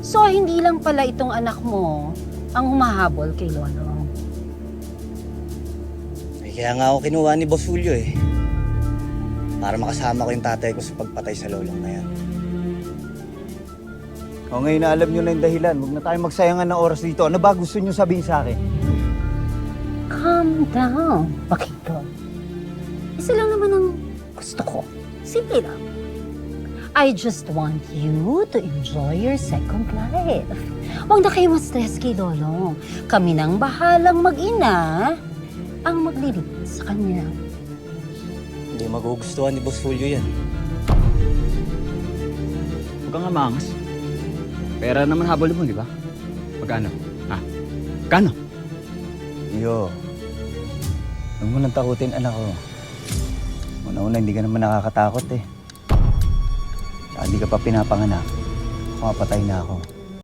So, hindi lang pala itong anak mo ang humahabol kay Lolo. Eh, kaya nga ako kinuha ni Boss Julio eh. Para makasama ko yung tatay ko sa pagpatay sa lolong na yan. O ngayon na alam nyo na yung dahilan. Huwag na tayo magsayangan ng oras dito. Ano ba gusto nyo sabihin sa akin? Calm down, Paquito. Isa lang naman ang gusto ko. Simple lang. I just want you to enjoy your second life. Huwag na kayo ma-stress kay Lolo. Kami nang bahalang mag-ina ang magliligtas sa kanya. Hindi magugustuhan ni Boss Julio yan. Huwag kang amangas. Pera naman habol mo, di ba? Magkano? Ha? Magkano? Iyo. Huwag mo nang takutin, anak ko. Una-una, hindi ka naman nakakatakot eh. Tsaka hindi ka pa pinapanganak. Mapatay na ako.